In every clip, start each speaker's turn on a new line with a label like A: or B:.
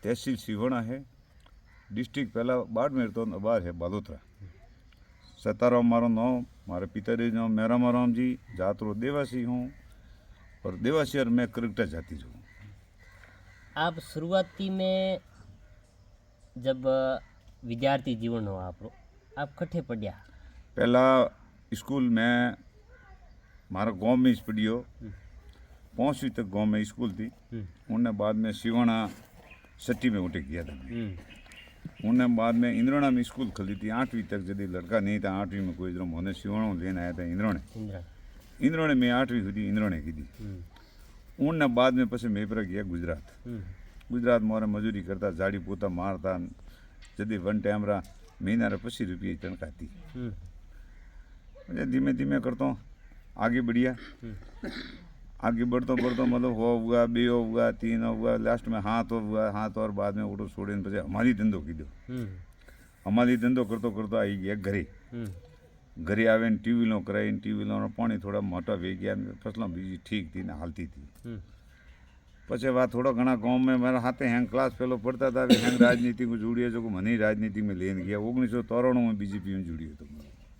A: तहसील सिवणा है, डिस्ट्रिक्ट पहला बाड़मेर तो अबार है बालोतरा। सताराम मारो नाम, मारे पिताजी नाम मेहरामा राम जी, जातरो देवासी हूँ और देवासी और मैं करकटा जाति हूँ।
B: आप शुरुआती में जब विद्यार्थी जीवन हो आप कट्ठे पढ़िया?
A: पहला स्कूल में मारा गांव में ही पढ़ियो, 5वीं तक गांव में स्कूल थी। उनने बाद में सिवाना सट्टी में उठे किया था। उनने बाद में इंद्रोना में स्कूल खुली थी 8वीं तक। यदि लड़का नहीं था 8वीं में कोई इधर मोने सिवाना लेने आया था इंद्रोने में 8वीं हुई इंद्रोने की थी। उनने बाद में पसे मैं पर गया गुजरात मोरे मजूरी करता, झाड़ी पोता मारता। यदि वन टाइम रहा महीना रे 25 रुपये तनखाती। धीमे धीमे करता आगे बढ़िया। आगे बढ़ता मतलब हो हुआ, 2 हुआ, 3 हुआ, लास्ट में हाथ और बाद में उठो छोड़े पे हमारी धंधो की दो। हमारी धंधो करतो आई गया घरे आवे ने ट्यूबवेलों कराई। ट्यूबवेलों पानी थोड़ा मोटा वे गया, फसलों बीजी ठीक थी ना हालती थी। पछे वह थोड़ा घना गाँव में मेरा हाथे हैंग क्लास पहलो पढ़ता था। हैंग राजनीति को जुड़िए जो मनी राजनीति में लेन गया। 1993 में बीजेपी में जुड़िए। तो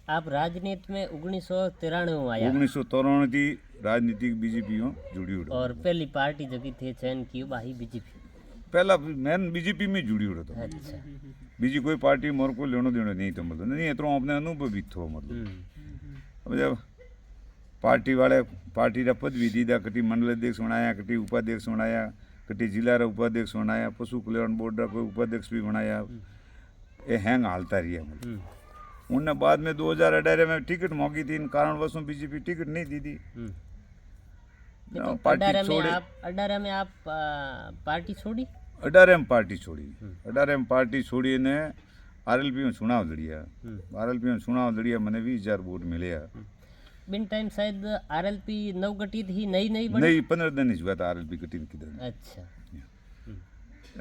B: आप राजनीति में 1993 में आया?
A: 1993 थी राजनीतिक बीजेपी में जुड़ी उड़ा।
B: और पहली पार्टी जगी थे चयन की वही बीजेपी?
A: पहला मैं बीजेपी में जुड़ी उड़ा था।
B: अच्छा।
A: बीजी कोई पार्टी मोर को लेनो देनो नहीं। तो मतलब नहीं इतना अपने अनुभव भी थो। मतलब अब जब पार्टी वाले पार्टी रा पद भी दीदा, कटी मंडल अध्यक्ष बनाया, कटी उपाध्यक्ष बनाया, कटी जिला रा उपाध्यक्ष बनाया, पशु कल्याण बोर्ड रा कोई उपाध्यक्ष भी बनाया। ये हैंग हालता रही। मतलब उनने बाद में 2018 में टिकट मांगी थी, इन कारणवश बीजेपी टिकट नहीं दी थी।
B: पार्टी छोड़ी। 18 में आप पार्टी छोड़ी?
A: 18 में पार्टी छोड़ी। 18 में पार्टी छोड़ी ने आरएलपी में चुनाव लड़िया। आरएलपी में चुनाव लड़िया, मैंने 20,000 वोट मिले।
B: बिन टाइम शायद आरएलपी नवगठित ही नई बनी?
A: नहीं 15 दिन ही हुआ था आरएलपी गठित किधर।
B: अच्छा।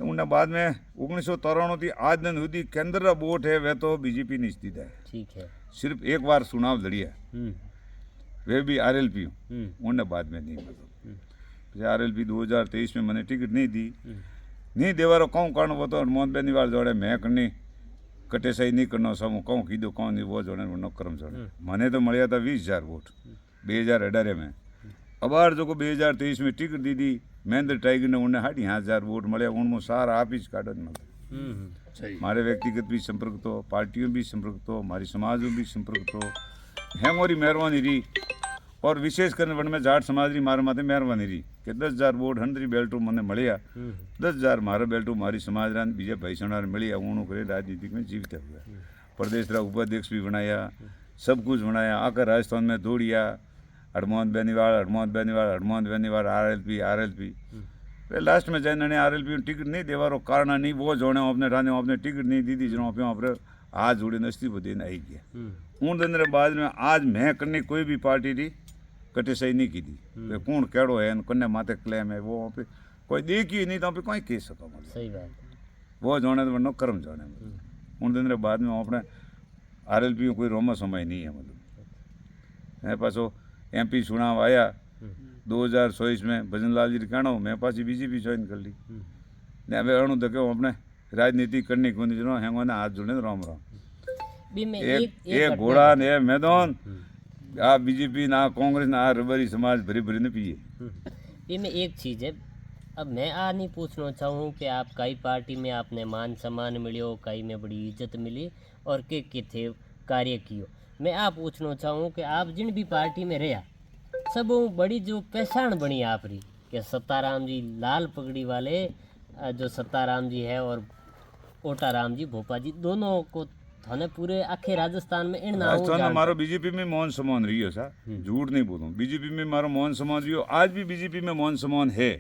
A: उन्हें बाद में 1993 थी आज दिन हुई केंद्र रा वोट है वह तो बीजेपी ने स्थित है।
B: ठीक है।
A: सिर्फ एक बार चुनाव लड़िया, वे भी आरएलपी। उन्हें बाद में नहीं। मतलब आरएलपी 2023 में मैंने टिकट नहीं दी। नहीं देवारो कहूँ कारण वो तो हनुमान बेनीवाल जोड़े मैं करनी कटे सही नहीं करना सब कहूँ कीधो कहूँ नहीं वो जोड़े वो करम जोड़े। मैंने तो मिलया था 20,000 वोट 2018 में। अबार जो को 2023 में टिकट दी थी महेंद्र टाइगर ने उन्हें 8,500 वोट मिले। उनमें सारा आप ही काटो मतलब हमारे व्यक्तिगत भी संपर्क तो, पार्टियों भी संपर्क तो, हमारी समाज में भी संपर्क तो है। मोरी मेहरबानी रही और विशेष कर वन में जाट समाज री मारे माथे मेहरबानी रही कि 10,000 वोट 100 बेल्टू मैंने मिलिया। 10,000 मारे बेल्टू मारी समाज रा बीजे भाई सोना मिलिया। उन्होंने करे राजनीतिक में जीवित हुआ। प्रदेश रा उपाध्यक्ष भी बनाया, सब कुछ बनाया। आकर राजस्थान में दौड़िया हनुमान बेनीवाल आरएलपी लास्ट में जाने आरएलपी टिकट नहीं देवारो कारण नहीं वो जोड़े अपने ठाने अपने टिकट नहीं दी थी जो अपने आज जुड़े नस्ती देने आई गया। उन दिन बाद में आज मैं करने कोई भी पार्टी री कटे सही नहीं की थी। कौन केड़ो है कन्ने माथे क्लेम है वो पे कोई देखी नहीं तो कोई कह सको।
B: सही बात।
A: वो जोड़े तो कर्म जोड़े। उन दिन बाद में अपने आरएलपी में कोई रोमा समय नहीं है। मतलब मैं पासो एमपी चुनाव आया 2024 में भजनलाल जी कहना मैं पासी बीजेपी ज्वाइन कर ली। ने अब अणु तो क्यों अपने राजनीति करने को नहीं जो हैंगो ने हाथ जुड़े राम एक घोड़ा ने मैदान आप बीजेपी ना कांग्रेस ना रबरी समाज भरी भरी न पिए।
B: ये में एक चीज़ है, अब मैं आ नहीं पूछना चाहूँ कि आप कई पार्टी में आपने मान सम्मान मिलियो, कई में बड़ी इज्जत मिली और के थे कार्य कियो। मैं आप पूछना चाहूँ कि आप जिन भी पार्टी में रहा सब बड़ी जो पहचान बनी आप रही कि सत्ताराम जी लाल पगड़ी वाले जो सत्ताराम जी है और ओटाराम जी भोपा जी दोनों को थाने पूरे आखे राजस्थान में इन
A: राजस्थान में मारो बीजेपी में मौन सम्मान रही हो सा झूठ नहीं बोलूं। बीजेपी में मारो मौन सम्मान रही हो, आज भी बीजेपी में मौन सम्मान है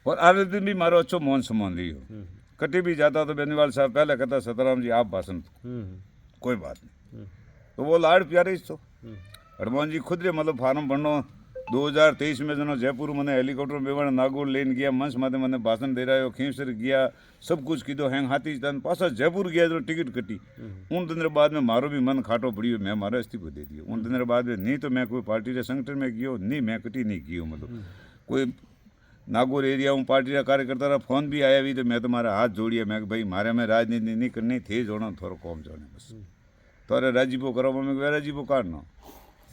A: और आरएलपी भी मारो अच्छो मौन सम्मान रही हो। कटी भी जाता तो बेनीवाल साहब पहले कहता सत्ताराम जी आप भाषण कोई बात नहीं तो वो लाड़ प्यारे तो हनुमान जी खुद रे मतलब फार्म भरनो 2023 में जनो जयपुर मैंने हेलीकॉप्टर में नागौर लेन गया मंच माथे मैंने भाषण दे रहा है खींचर गया सब कुछ कीधो हैंग हाथी तन पासा जयपुर गया जो टिकट कटी। उन दिन बाद में मारो भी मन खाटो पड़ी मैं मारा इस्तीफा दे दिया। उन दिन बाद में नहीं तो मैं कोई पार्टी के संगठन में गयो नहीं मैं कटी नहीं कियो। मतलब कोई नागौर एरिया हूँ पार्टी का कार्यकर्ता रहा, फोन भी आया भी तो मैं तुम्हारा हाथ जोड़िए, मैं कि भाई मारे में राजनीति नहीं करनी थे, जोड़ो थोड़ा कौम जोड़े बस तोरे राजीपो करो, मैं वे राजीपो काटनो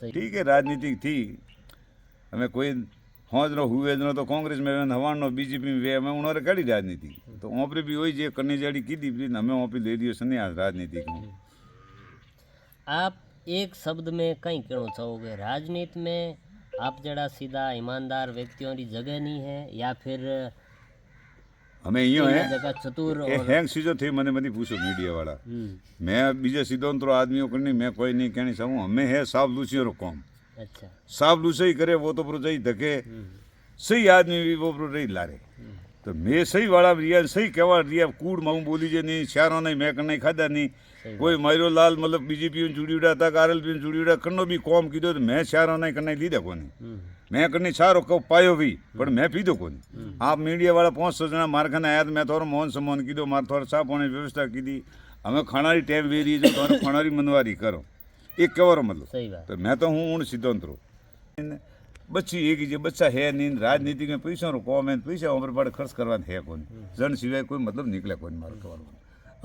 B: सही
A: ठीक है। राजनीति थी हमें कोई होज नो हुए नो तो कांग्रेस में हवा नो बीजेपी में वे हमें उन्होंने कड़ी राजनीति तो ओपरे भी वही जे करनी जाड़ी की दी हमें ओपी ले दियो सनी आज राजनीति को।
B: आप एक शब्द में कहीं कहना चाहोगे राजनीति में आप जरा सीधा ईमानदार व्यक्तियों की जगह नहीं है या फिर
A: हमें यूँ है
B: जगह चतुर
A: ये
B: और
A: हैंग सीजो थे मैंने मत पूछो मीडिया वाला मैं बीजे सिद्धोंतरो आदमियों करनी मैं कोई नहीं कहनी चाहूँ हमें है साफ लूसियों रो कौम
B: अच्छा
A: साफ लूसे ही करे वो तो प्रो जाई धके सही आदमी भी वो प्रो रही लारे तो मैं सही वाला रिया सही कहवा रिया कूड़ माऊ बोली जे नहीं शारों नहीं मैं करना खादा नहीं कोई मारो लाल मतलब बीजेपी में जुड़ी उड़ा था आरएलपी में जुड़ी उड़ा करनो भी कौम कीधो तो मैं शारों नहीं करना लीधा कोनी मैं करनी सारो कहो पायो भी पर मैं पीधो कोनी। आप मीडिया वाला 500 जना मार खाने आया तो मैं थोड़ा मोहन सम्मान कीधो मार थोड़ा साफ होने की व्यवस्था की दी हमें खाना टाइम वे रही जो थोड़ा खाना मनवारी करो एक कवरो मतलब
B: सही बात
A: तो मैं तो हूँ उन सिद्धोंतरो बच्ची एक ही बच्चा है नींद राजनीति में पैसा रो कौम है पैसा ऊपर पर खर्च करवा है कौन जन सिवाय कोई मतलब निकले कौन मारो कवार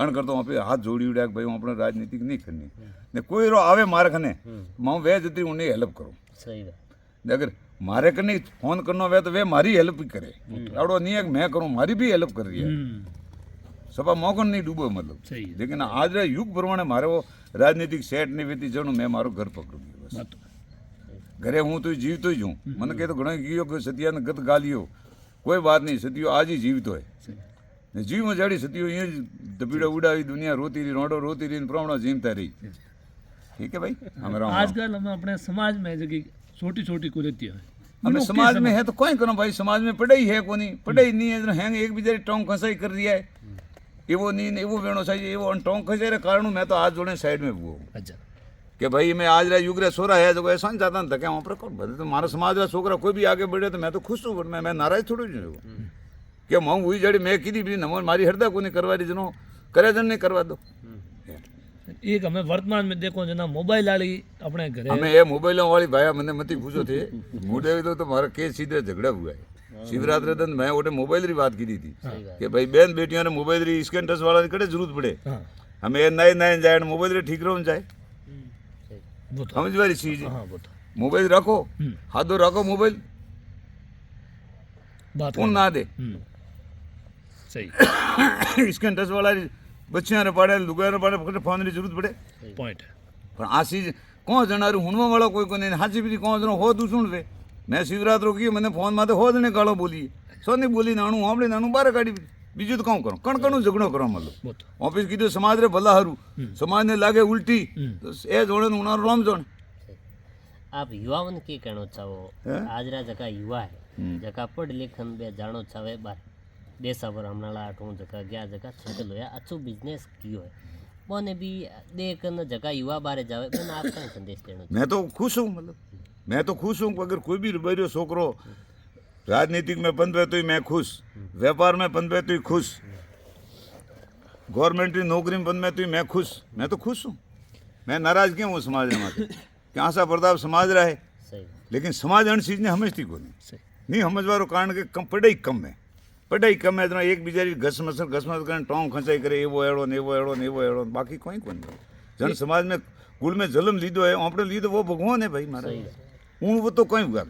A: अण करतो वहाँ पे हाथ जोड़ी उड़ा भाई अपने राजनीति नहीं करनी ने कोई रो आवे मार खने मैं वे जती उन्हें हेल्प करो
B: सही बात
A: अगर मारे करनी फोन करना वे तो वे मारी हेल्प ही करे आवड़ो नहीं है कि मैं करूँ मारी भी हेल्प कर रही है सभा मौको नहीं डूबो मतलब लेकिन आज रे युग प्रमाणे मारे वो राजनीतिक सेट नहीं वेती जणु मैं मारो घर पकड़ू बस घरे हूँ तो जीवतो ही हूँ मन के तो घणो गयो कि सतिया ने गत गालियो कोई बात नहीं सतियो आज ही जीवतो है ने जीव में जाड़ी सतियो ये दबीड़ा उड़ावी दुनिया रोती रही रोडो रोती रही प्रमाणा जीवता रही ठीक है भाई हमारा
C: आजकल हम अपने समाज में जगह छोटी छोटी कुरीतियां है
A: हमें समाज में है तो कोई करो भाई समाज में पढ़ाई है कोनी पढ़ाई नहीं है हैंग एक बिचारी टोंग खसाई कर रही है एवो नहीं एवो वेणो चाहिए एवो टोंग खसे रे कारण मैं तो आज जोड़े साइड में वो
C: अच्छा
A: कि भाई मैं आज रा युग रे सोरा है जो ऐसा नहीं चाहता था क्या वहाँ पर कौन बदले तो हमारा समाज रा छोकरा कोई भी आगे बढ़े तो मैं तो खुश हूँ मैं नाराज थोड़ी हूँ क्या मैं हुई जड़ी मैं की भी नमो मारी हृदय को नहीं करवा दी जनो करे जन नहीं करवा दो
C: एक हमें वर्तमान में देखो जना मोबाइल वाली अपने घरे
A: हमें ये मोबाइलों वाली भाई मैंने मत पूछो थे मुझे तो हमारा केस सीधे झगड़ा हुआ है शिवरात्रि दिन मैं वो मोबाइल की बात की थी कि भाई बहन बेटियों ने मोबाइल री स्कैन टच वाला कड़े जरूरत पड़े हमें नए नए जाए मोबाइल ठीक रहो जाए समझ वाली चीज मोबाइल रखो हाथ दो रखो मोबाइल
C: बात
A: कौन ना दे
C: सही
A: स्कैन टच वाला बच्चियां ने पड़े लुगाई ने पड़े फोन की जरूरत पड़े
C: पॉइंट है
A: पर आ चीज कौन जना हुनवा वाला कोई को नहीं हाची भी कौन जनो हो तू सुन वे मैं शिवरात्रि की मैंने फोन माते हो जने गालो बोली सोनी बोली नाणू आमले नाणू बारे काढ़ी बीजू तो कौन करो कण कणू झगड़ो करो मतलब ऑफिस की तो समाज रे भला हरू समाज ने लागे उल्टी तो ए जोड़े उनारो राम जोड़े
B: आप युवाओं ने के कहना चाहो आज रा जका युवा है जका पढ़ लिखन बे जानो चाहे बार देशा पर हमला आठों जका गया जका सेटल होया अच्छो बिजनेस कियो है मोने भी देख न जका युवा बारे जावे पण आप कई संदेश देनो
A: मैं तो खुश हूं मतलब मैं तो खुश हूं अगर कोई भी रुबैरो छोकरो राजनीतिक में पंदवे तो मैं खुश व्यापार में पंदवे तो खुश गवर्नमेंट की नौकरी में पंदवे तो मैं खुश हूँ मैं नाराज क्यों हूँ समाज में कि आशा प्रताप समाज रहा है लेकिन समाज अण चीज ने समझती को नहीं समझवारो कारण के कम पढ़ाई कम है तो एक बिचारी घसमस कर टोंग खंचाई करे एवो एड़ो ने एवो एड़ो ने एवो एड़ो बाकी कोई कोई जन समाज में कुल में जन्म लीधो है आपने लीधो वो भगवान है भाई मारा वो तो कोई हुआ